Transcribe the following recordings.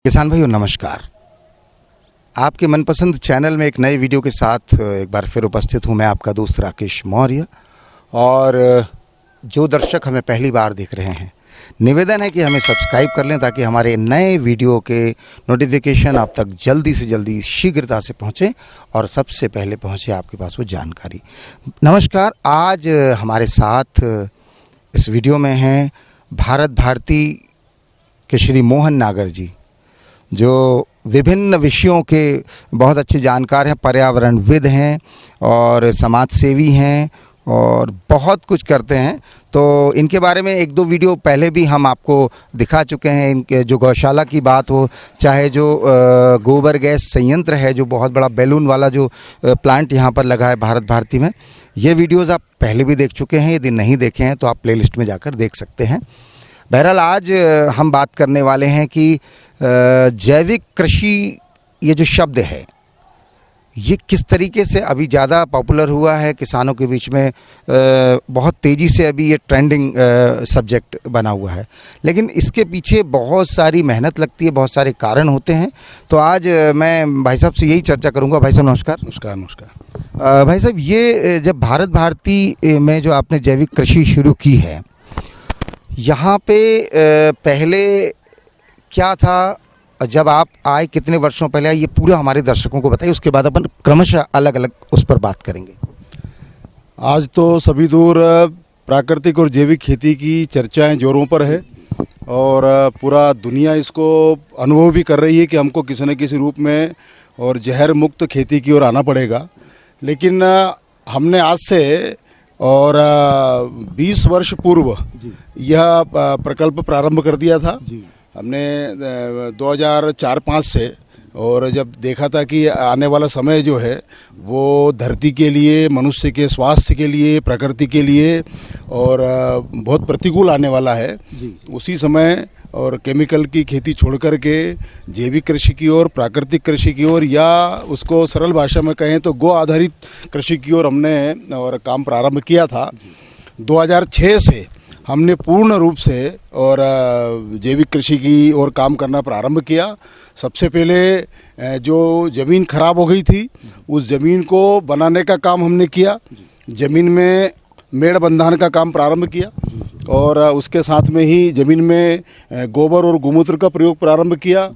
किसान भाइयों नमस्कार। आपके मनपसंद चैनल में एक नए वीडियो के साथ एक बार फिर उपस्थित हूं मैं, आपका दोस्त राकेश मौर्य। और जो दर्शक हमें पहली बार देख रहे हैं, निवेदन है कि हमें सब्सक्राइब कर लें ताकि हमारे नए वीडियो के नोटिफिकेशन आप तक जल्दी से जल्दी शीघ्रता से पहुंचे और सबसे पहले पहुंचे आपके पास वो जानकारी। नमस्कार। आज हमारे साथ इस वीडियो में हैं भारत भारती के श्री मोहन नागर जी, जो विभिन्न विषयों के बहुत अच्छे जानकार हैं, पर्यावरणविद हैं और समाज सेवी हैं और बहुत कुछ करते हैं। तो इनके बारे में एक दो वीडियो पहले भी हम आपको दिखा चुके हैं। इनके जो गौशाला की बात हो, चाहे जो गोबर गैस संयंत्र है, जो बहुत बड़ा बैलून वाला जो प्लांट यहाँ पर लगा है भारत भारती में, ये वीडियोज़ आप पहले भी देख चुके हैं। यदि नहीं देखे हैं तो आप प्लेलिस्ट में जाकर देख सकते हैं। बहरहाल आज हम बात करने वाले हैं कि जैविक कृषि ये जो शब्द है, ये किस तरीके से अभी ज़्यादा पॉपुलर हुआ है किसानों के बीच में। बहुत तेज़ी से अभी ये ट्रेंडिंग सब्जेक्ट बना हुआ है, लेकिन इसके पीछे बहुत सारी मेहनत लगती है, बहुत सारे कारण होते हैं। तो आज मैं भाई साहब से यही चर्चा करूंगा। भाई साहब नमस्कार। नमस्कार। नमस्कार भाई साहब, ये जब भारत भारती में जो आपने जैविक कृषि शुरू की है, यहाँ पे पहले क्या था, जब आप आए कितने वर्षों पहले आए, ये पूरा हमारे दर्शकों को बताइए। उसके बाद अपन क्रमशः अलग अलग उस पर बात करेंगे। आज तो सभी दूर प्राकृतिक और जैविक खेती की चर्चाएं जोरों पर है और पूरा दुनिया इसको अनुभव भी कर रही है कि हमको किसी न किसी रूप में और जहर मुक्त खेती की ओर आना पड़ेगा। लेकिन हमने आज से और 20 वर्ष पूर्व यह प्रकल्प प्रारंभ कर दिया था। हमने 2004-05 से, और जब देखा था कि आने वाला समय जो है वो धरती के लिए, मनुष्य के स्वास्थ्य के लिए, प्रकृति के लिए और बहुत प्रतिकूल आने वाला है, उसी समय और केमिकल की खेती छोड़ कर के जैविक कृषि की ओर, प्राकृतिक कृषि की ओर, या उसको सरल भाषा में कहें तो गो आधारित कृषि की ओर हमने और काम प्रारंभ किया था। 2006 से हमने पूर्ण रूप से और जैविक कृषि की ओर काम करना प्रारंभ किया। सबसे पहले जो ज़मीन खराब हो गई थी, उस ज़मीन को बनाने का काम हमने किया। ज़मीन में मेड़ बंधान का काम प्रारंभ किया और उसके साथ में ही ज़मीन में गोबर और गोमूत्र का प्रयोग प्रारंभ किया।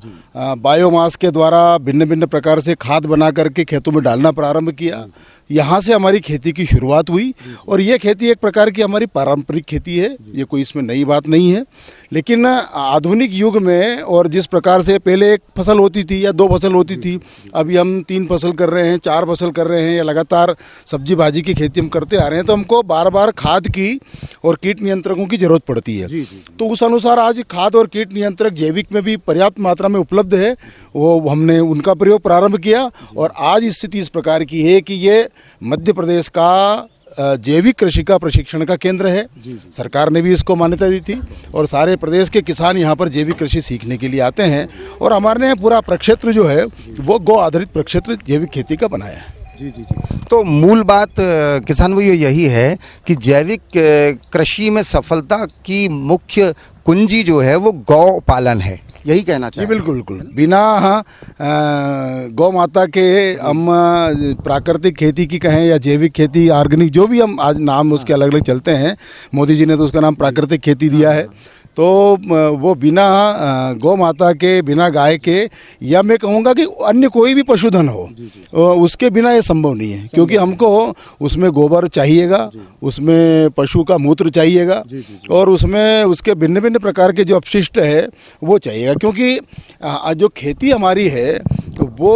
बायोमास के द्वारा भिन्न भिन्न प्रकार से खाद बना करके खेतों में डालना प्रारंभ किया। यहाँ से हमारी खेती की शुरुआत हुई और ये खेती एक प्रकार की हमारी पारंपरिक खेती है, ये कोई इसमें नई बात नहीं है। लेकिन आधुनिक युग में, और जिस प्रकार से पहले एक फसल होती थी या 2 फसल होती थी, अभी हम 3 फसल कर रहे हैं, 4 फसल कर रहे हैं, या लगातार सब्जी भाजी की खेती हम करते आ रहे हैं, तो हमको बार बार खाद की और कीट नियंत्रकों की जरूरत पड़ती है। तो उस अनुसार आज खाद और कीट नियंत्रक जैविक में भी पर्याप्त मात्रा में उपलब्ध है, वो हमने उनका प्रयोग प्रारंभ किया। और आज स्थिति इस प्रकार की है कि ये मध्य प्रदेश का जैविक कृषि का प्रशिक्षण का केंद्र है। सरकार ने भी इसको मान्यता दी थी और सारे प्रदेश के किसान यहाँ पर जैविक कृषि सीखने के लिए आते हैं। और हमारे पूरा प्रक्षेत्र जो है वो गौ आधारित प्रक्षेत्र जैविक खेती का बनाया है। जी। तो मूल बात किसान भाइयों यही है कि जैविक कृषि में सफलता की मुख्य कुंजी जो है वो गौ पालन है, यही कहना चाहिए। बिल्कुल। बिना गौ माता के हम प्राकृतिक खेती की कहें या जैविक खेती, ऑर्गेनिक, जो भी हम आज नाम उसके अलग अलग चलते हैं, मोदी जी ने तो उसका नाम प्राकृतिक खेती दिया है, तो वो बिना गौ माता के, बिना गाय के, या मैं कहूँगा कि अन्य कोई भी पशुधन हो, उसके बिना ये संभव नहीं है। क्योंकि हमको उसमें गोबर चाहिएगा, उसमें पशु का मूत्र चाहिएगा और उसमें उसके भिन्न भिन्न प्रकार के जो अपशिष्ट है वो चाहिएगा। क्योंकि जो खेती हमारी है वो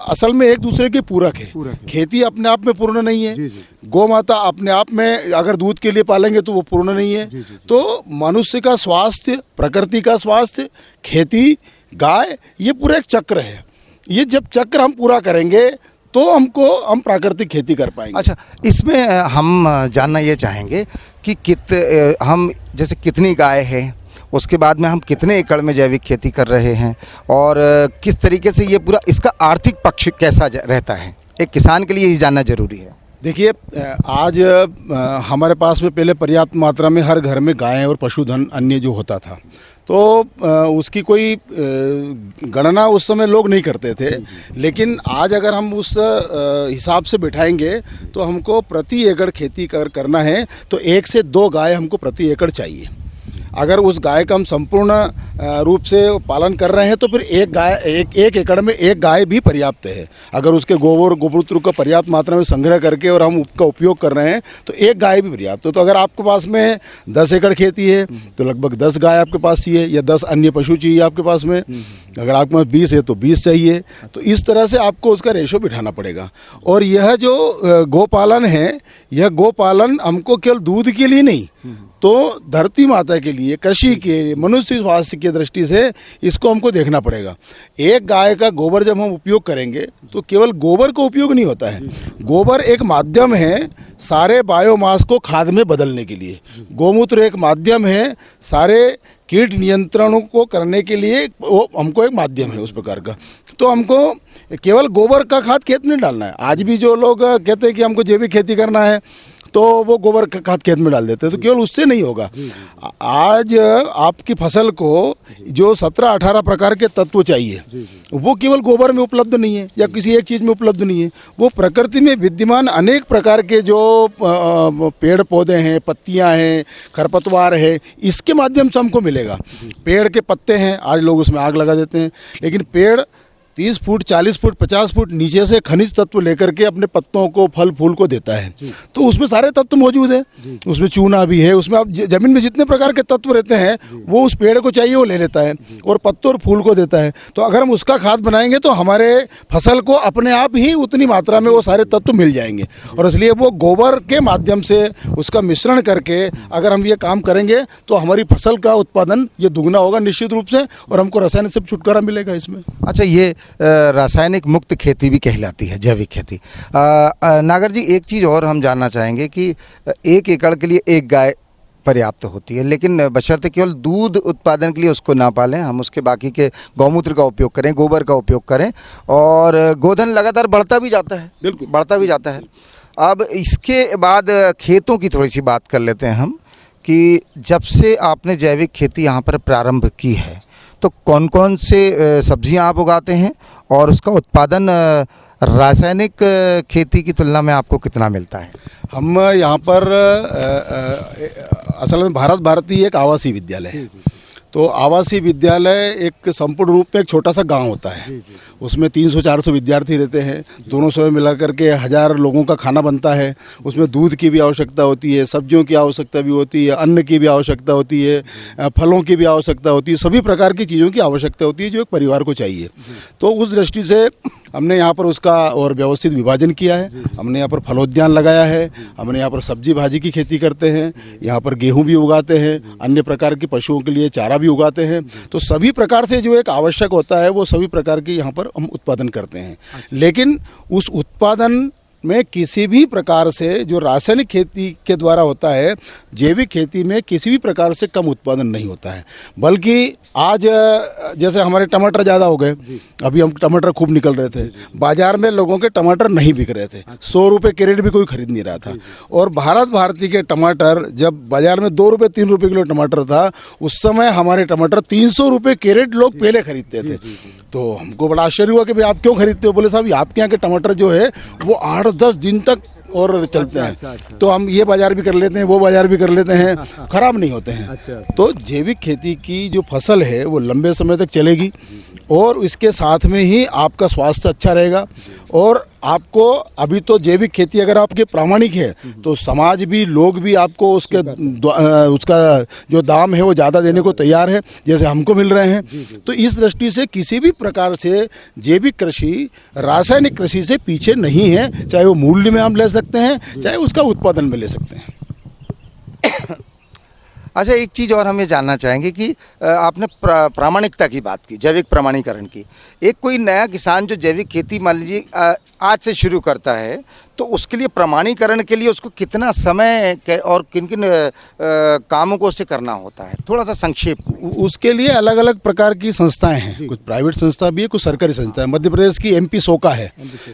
असल में एक दूसरे के पूरक है। खेती अपने आप में पूर्ण नहीं है। गौ माता अपने आप में अगर दूध के लिए पालेंगे तो वो पूर्ण नहीं है। तो मनुष्य का स्वास्थ्य, प्रकृति का स्वास्थ्य, खेती, गाय, ये पूरा एक चक्र है। ये जब चक्र हम पूरा करेंगे तो हम प्राकृतिक खेती कर पाएंगे। अच्छा, इसमें हम जानना ये चाहेंगे कि हम जैसे कितनी गाय है, उसके बाद में हम कितने एकड़ में जैविक खेती कर रहे हैं और किस तरीके से ये पूरा इसका आर्थिक पक्ष कैसा रहता है, एक किसान के लिए ये जानना जरूरी है। देखिए, आज हमारे पास में पहले पर्याप्त मात्रा में हर घर में गायें और पशुधन अन्य जो होता था, तो उसकी कोई गणना उस समय लोग नहीं करते थे। लेकिन आज अगर हम उस हिसाब से बिठाएंगे तो हमको प्रति एकड़ खेती करना है तो 1 से 2 गाय हमको प्रति एकड़ चाहिए। अगर उस गाय का हम संपूर्ण रूप से पालन कर रहे हैं तो फिर एक एकड़ में 1 गाय भी पर्याप्त है। अगर उसके गोमूत्र का पर्याप्त मात्रा में संग्रह करके और हम उसका उपयोग कर रहे हैं तो 1 गाय भी पर्याप्त है। तो अगर आपके पास में 10 एकड़ खेती है तो लगभग 10 गाय आपके पास चाहिए या 10 अन्य पशु चाहिए आपके पास में। अगर आपके पास 20 है तो 20 चाहिए। तो इस तरह से आपको उसका रेशो बिठाना पड़ेगा। और यह जो गोपालन है, यह गोपालन हमको केवल दूध के लिए नहीं तो धरती माता के लिए, कृषि के, मनुष्य स्वास्थ्य की दृष्टि से इसको हमको देखना पड़ेगा। एक गाय का गोबर जब हम उपयोग करेंगे तो केवल गोबर का उपयोग नहीं होता है। गोबर एक माध्यम है सारे बायोमास को खाद में बदलने के लिए। गोमूत्र एक माध्यम है सारे कीट नियंत्रणों को करने के लिए, वो हमको एक माध्यम है उस प्रकार का। तो हमको केवल गोबर का खाद खेत में डालना है। आज भी जो लोग कहते हैं कि हमको जैविक खेती करना है तो वो गोबर का खाद खेत में डाल देते हैं, तो केवल उससे नहीं होगा। आज आपकी फसल को जो 17-18 प्रकार के तत्व चाहिए वो केवल गोबर में उपलब्ध नहीं है या किसी एक चीज़ में उपलब्ध नहीं है। वो प्रकृति में विद्यमान अनेक प्रकार के जो पेड़ पौधे हैं, पत्तियां हैं, खरपतवार है, इसके माध्यम से हमको मिलेगा। पेड़ के पत्ते हैं, आज लोग उसमें आग लगा देते हैं, लेकिन पेड़ 30 फुट, 40 फुट, 50 फुट नीचे से खनिज तत्व लेकर के अपने पत्तों को, फल फूल को देता है। तो उसमें सारे तत्व मौजूद है। उसमें चूना भी है, उसमें आप जमीन में जितने प्रकार के तत्व रहते हैं वो उस पेड़ को चाहिए वो ले लेता है और पत्तों और फूल को देता है। तो अगर हम उसका खाद बनाएंगे तो हमारे फसल को अपने आप ही उतनी मात्रा में वो सारे तत्व मिल जाएंगे। और इसलिए वो गोबर के माध्यम से उसका मिश्रण करके अगर हम ये काम करेंगे तो हमारी फसल का उत्पादन ये दुगना होगा निश्चित रूप से, और हमको रसायन से छुटकारा मिलेगा इसमें। अच्छा, ये रासायनिक मुक्त खेती भी कहलाती है जैविक खेती। नागर जी, एक चीज़ और हम जानना चाहेंगे कि 1 एकड़ के लिए 1 गाय पर्याप्त होती है, लेकिन बशर्ते केवल दूध उत्पादन के लिए उसको ना पालें, हम उसके बाकी के गौमूत्र का उपयोग करें, गोबर का उपयोग करें, और गोधन लगातार बढ़ता भी जाता है, बिल्कुल बढ़ता भी जाता है। अब इसके बाद खेतों की थोड़ी सी बात कर लेते हैं हम कि जब से आपने जैविक खेती यहाँ पर प्रारंभ की है तो कौन कौन से सब्जियां आप उगाते हैं और उसका उत्पादन रासायनिक खेती की तुलना में आपको कितना मिलता है? हम यहाँ पर असल में भारत भारती एक आवासीय विद्यालय है। तो आवासीय विद्यालय एक संपूर्ण रूप में एक छोटा सा गांव होता है। उसमें 300-400 विद्यार्थी रहते हैं, दोनों समय मिलाकर के 1000 लोगों का खाना बनता है। उसमें दूध की भी आवश्यकता होती है, सब्जियों की आवश्यकता भी होती है, अन्न की भी आवश्यकता होती है, फलों की भी आवश्यकता होती है, सभी प्रकार की चीज़ों की आवश्यकता होती है जो एक परिवार को चाहिए। तो उस दृष्टि से हमने यहाँ पर उसका और व्यवस्थित विभाजन किया है। हमने यहाँ पर फलोद्यान लगाया है, हमने यहाँ पर सब्जी भाजी की खेती करते हैं, यहाँ पर गेहूँ भी उगाते हैं, अन्य प्रकार के पशुओं के लिए चारा भी उगाते हैं। तो सभी प्रकार से जो एक आवश्यक होता है वो सभी प्रकार की यहाँ पर हम उत्पादन करते हैं। लेकिन उस उत्पादन में किसी भी प्रकार से जो रासायनिक खेती के द्वारा होता है, जैविक खेती में किसी भी प्रकार से कम उत्पादन नहीं होता है। बल्कि आज जैसे हमारे टमाटर ज़्यादा हो गए, अभी हम टमाटर खूब निकल रहे थे, बाजार में लोगों के टमाटर नहीं बिक रहे थे, 100 रुपये कैरेट भी कोई खरीद नहीं रहा था। और भारत भारती के टमाटर जब बाजार में 2 रुपये 3 रुपये किलो टमाटर था, उस समय हमारे टमाटर 300 रुपये कैरेट लोग पहले खरीदते थे। तो हमको बड़ा आश्चर्य हुआ कि भाई आप क्यों खरीदते हो? बोले साहब आपके यहाँ के टमाटर जो है वो 8-10 दिन तक और चलते हैं। तो हम ये बाजार भी कर लेते हैं, वो बाजार भी कर लेते हैं, खराब नहीं होते हैं। तो जैविक खेती की जो फसल है वो लंबे समय तक चलेगी और इसके साथ में ही आपका स्वास्थ्य अच्छा रहेगा। और आपको अभी तो जैविक खेती अगर आपके प्रामाणिक है तो समाज भी, लोग भी आपको उसका जो दाम है वो ज़्यादा देने को तैयार है, जैसे हमको मिल रहे हैं। तो इस दृष्टि से किसी भी प्रकार से जैविक कृषि रासायनिक कृषि से पीछे नहीं है, चाहे वो मूल्य में हम ले सकते हैं, चाहे उसका उत्पादन में ले सकते हैं। अच्छा, एक चीज़ और हम ये जानना चाहेंगे कि आपने प्रामाणिकता की बात की, जैविक प्रमाणीकरण की। एक कोई नया किसान जो जैविक खेती मान लीजिए आज से शुरू करता है तो उसके लिए प्रमाणीकरण के लिए उसको कितना समय और किन किन कामों को उससे करना होता है, थोड़ा सा संक्षेप में। उसके लिए अलग अलग प्रकार की संस्थाएं हैं, कुछ प्राइवेट संस्था भी है, कुछ सरकारी संस्था है। मध्य प्रदेश की MP सोका है,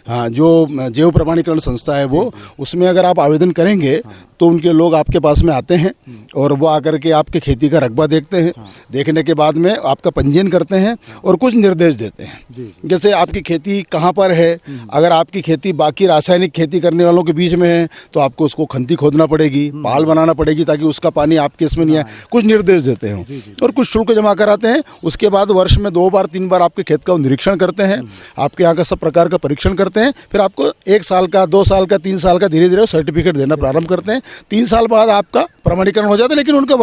हाँ, जो जैव प्रमाणीकरण संस्था है वो, उसमें अगर आप आवेदन करेंगे तो उनके लोग आपके पास में आते हैं और वो आकर के आपके खेती का रकबा देखते हैं। देखने के बाद में आपका पंजीयन करते हैं और कुछ निर्देश देते हैं। जैसे आपकी खेती कहाँ पर है, अगर आपकी खेती बाकी रासायनिक खेती करने वालों के बीच में है तो आपको उसको खंती खोदना पड़ेगी, पाल बनाना पड़ेगी ताकि उसका पानी आपके इसमें नहीं आए, कुछ निर्देश देते हैं और कुछ शुल्क जमा कराते हैं। उसके बाद वर्ष में 2 बार 3 बार आपके खेत का निरीक्षण करते हैं, आपके यहाँ का सब प्रकार का परीक्षण करते हैं। फिर आपको 1 साल का, 2 साल का, 3 साल का धीरे धीरे सर्टिफिकेट देना प्रारंभ करते हैं। 3 साल बाद आपका प्रमाणीकरण हो जाता है, लेकिन उनका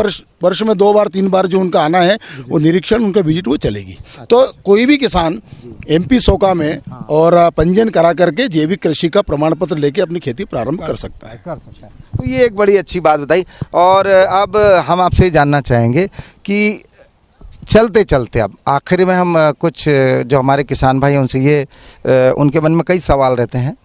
वर्ष में 2 बार 3 बार जो उनका आना है वो निरीक्षण, उनका विजिट वो चलेगी। तो कोई भी किसान MP सोका में और पंजीयन करा करके जैविक कृषि का प्रमाण पत्र लेके अपनी खेती प्रारंभ कर सकता है। तो ये एक बड़ी अच्छी बात बताई। और अब हम आपसे जानना चाहेंगे कि चलते चलते अब आखिर में हम कुछ जो हमारे किसान भाई हैं उनसे ये उनके मन में कई सवाल रहते हैं,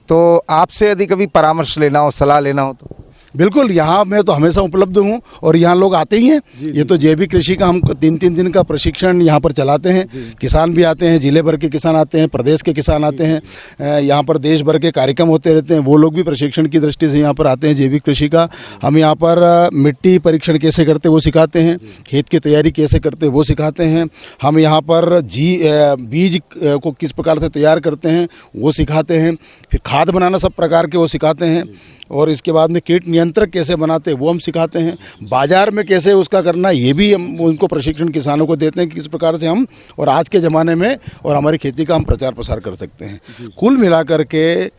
तो आपसे यदि कभी परामर्श लेना हो, सलाह लेना हो तो बिल्कुल, यहाँ मैं तो हमेशा उपलब्ध हूँ और यहाँ लोग आते ही हैं। ये तो जैविक कृषि का हम 3-3 दिन का प्रशिक्षण यहाँ पर चलाते हैं। किसान भी आते हैं, जिले भर के किसान आते हैं, प्रदेश के किसान आते हैं। यहाँ पर देश भर के कार्यक्रम होते रहते हैं, वो लोग भी प्रशिक्षण की दृष्टि से यहाँ पर आते हैं जैविक कृषि का। हम यहाँ पर मिट्टी परीक्षण कैसे करते वो सिखाते हैं, खेत की तैयारी कैसे करते वो सिखाते हैं। हम यहाँ पर बीज को किस प्रकार से तैयार करते हैं वो सिखाते हैं। फिर खाद बनाना सब प्रकार के वो सिखाते हैं और इसके बाद में कीट नियंत्रक कैसे बनाते हैं वो हम सिखाते हैं। बाजार में कैसे उसका करना ये भी हम उनको प्रशिक्षण किसानों को देते हैं कि किस प्रकार से हम और आज के ज़माने में और हमारी खेती का हम प्रचार प्रसार कर सकते हैं। कुल मिलाकर के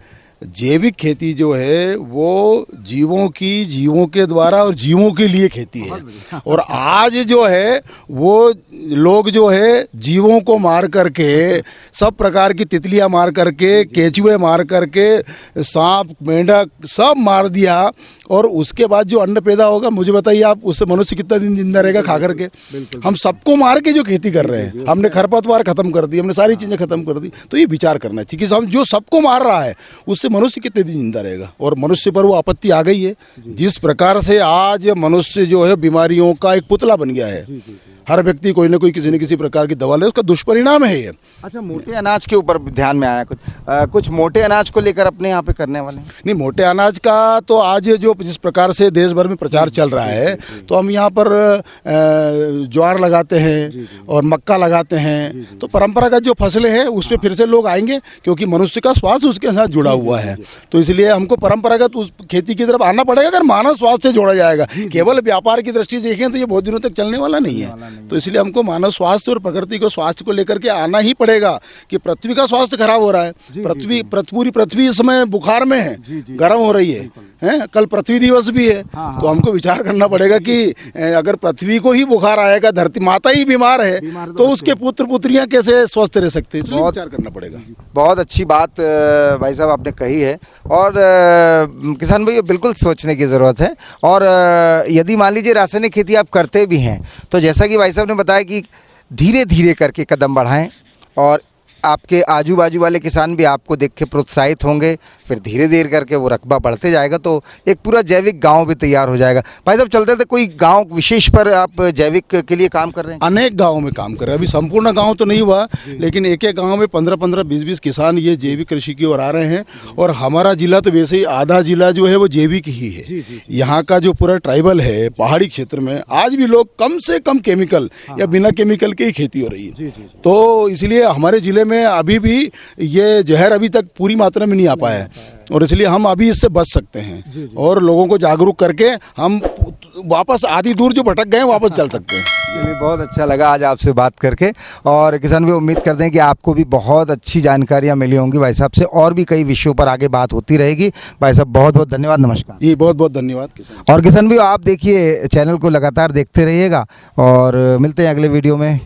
जैविक खेती जो है वो जीवों के द्वारा और जीवों के लिए खेती है। और आज जो है वो लोग जो है जीवों को मार करके, सब प्रकार की तितलियां मार करके, केचुए मार करके, सांप, मेंढक सब मार दिया और उसके बाद जो अन्न पैदा होगा, मुझे बताइए आप, उससे मनुष्य कितना दिन जिंदा रहेगा खा करके? हम सबको मार के जो खेती कर रहे हैं, हमने खरपतवार खत्म कर दी, हमने सारी चीजें खत्म कर दी। तो ये विचार करना चाहिए कि हम जो सबको मार रहा है उससे मनुष्य कितने दिन जिंदा रहेगा। और मनुष्य पर वो आपत्ति आ गई है। जिस प्रकार से आज मनुष्य जो है बीमारियों का एक पुतला बन गया है, हर व्यक्ति कोई ना कोई किसी न किसी प्रकार की दवा ले, उसका दुष्परिणाम है ये। अच्छा, मोटे अनाज के ऊपर ध्यान में आया कुछ मोटे अनाज को लेकर अपने यहाँ पे करने वाले हैं? नहीं, मोटे अनाज का तो आज जो जिस प्रकार से देश भर में प्रचार चल रहा है, तो हम यहाँ पर ज्वार लगाते हैं और मक्का लगाते हैं। तो परंपरागत जो फसलें हैं उस पर फिर से लोग आएंगे, क्योंकि मनुष्य का स्वास्थ्य उसके साथ जुड़ा हुआ है। तो इसलिए हमको परंपरागत उस खेती की तरफ आना पड़ेगा। अगर मानव स्वास्थ्य से जोड़ा जाएगा, केवल व्यापार की दृष्टि से देखें तो ये बहुत दिनों तक चलने वाला नहीं है। तो इसलिए हमको मानव स्वास्थ्य और प्रकृति को स्वास्थ्य को लेकर के आना ही पड़ेगा कि पृथ्वी का स्वास्थ्य खराब हो रहा है। पूरी पृथ्वी इस समय बुखार में है, गर्म हो रही है। कल पृथ्वी दिवस भी है। तो हमको विचार करना पड़ेगा कि अगर पृथ्वी को ही बुखार आएगा, धरती माता ही बीमार है, तो उसके पुत्र पुत्रियां कैसे स्वस्थ रह सकते हैं? इसलिए विचार करना पड़ेगा। बहुत अच्छी बात भाई साहब आपने कही है और किसान भाई बिल्कुल सोचने की ज़रूरत है। और यदि मान लीजिए रासायनिक खेती आप करते भी हैं तो जैसा कि भाई साहब ने बताया कि धीरे धीरे करके कदम बढ़ाएं और आपके आजू बाजू वाले किसान भी आपको देख के प्रोत्साहित होंगे, फिर धीरे धीरे करके वो रकबा बढ़ते जाएगा तो एक पूरा जैविक गांव भी तैयार हो जाएगा। भाई साहब चलते थे, कोई गांव विशेष पर आप जैविक के लिए काम कर रहे हैं? अनेक गाँव में काम कर रहे हैं। अभी संपूर्ण गाँव तो नहीं हुआ, लेकिन एक एक गाँव में 15-15, 20-20 किसान ये जैविक कृषि की ओर आ रहे हैं। और हमारा जिला तो वैसे ही आधा जिला जो है वो जैविक ही है। यहाँ का जो पूरा ट्राइबल है, पहाड़ी क्षेत्र में आज भी लोग कम से कम केमिकल या बिना केमिकल की ही खेती हो रही है। तो इसलिए हमारे जिले में अभी भी ये जहर अभी तक पूरी मात्रा में नहीं आ पाया है और इसलिए हम अभी इससे बच सकते हैं और लोगों को जागरूक करके हम वापस आधी दूर जो भटक गए वापस चल सकते हैं। चलिए, बहुत अच्छा लगा आज आपसे बात करके। और किसान भी उम्मीद करते हैं कि आपको भी बहुत अच्छी जानकारियाँ मिली होंगी भाई साहब से, और भी कई विषयों पर आगे बात होती रहेगी। भाई साहब बहुत बहुत धन्यवाद, नमस्कार जी। बहुत बहुत धन्यवाद किसान। और किसान भी आप देखिए, चैनल को लगातार देखते रहिएगा और मिलते हैं अगले वीडियो में।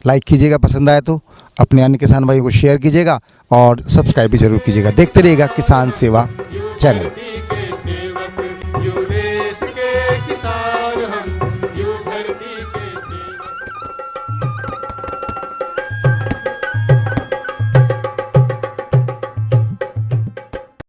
लाइक कीजिएगा, पसंद आए तो अपने अन्य किसान भाई को शेयर कीजिएगा और सब्सक्राइब भी जरूर कीजिएगा। देखते रहिएगा किसान सेवा चैनल।